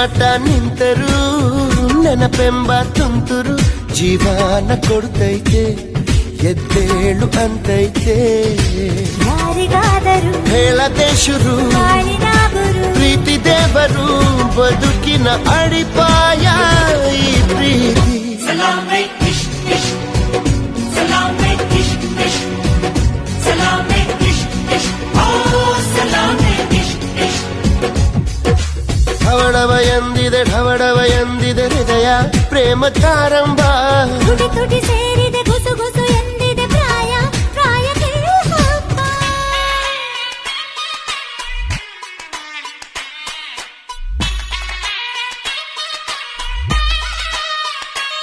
ಮಾಟ ನಿಂತರು ನೆನಪೆಂಬ ತುಂತುರು ಜೀವನ ಕೊಡ್ತೈತೆ ಎದ್ದೇಳು ಅಂತೈತೆ ಯಾರಿಗಾದರೂ ಹೇಳದೆ ಶುರು ಪ್ರೀತಿ ದೇವರು ಬದುಕಿನ ಅಡಿಪಾಯ ಈ ಪ್ರೀತಿ ಸಲಾಮೆ ಇಶ್ಕ್ ಇಶ್ಕ್ ಸಲಾಮೆ ಇಶ್ಕ್ ಇಶ್ಕ್ ಸಲಾಮೆ ಇಶ್ಕ್ ಇಶ್ಕ್ ಓ ಸಲಾಮೆ ಇಶ್ಕ್ ಇಶ್ಕ್ ಢವಡವ ಎಂದಿದೆ ಹೃದಯ ಪ್ರೇಮ ತಾರಂಬ ತುಟಿ ತುಟಿ ಸೇರಿದೆ ಗುಸು ಗುಸು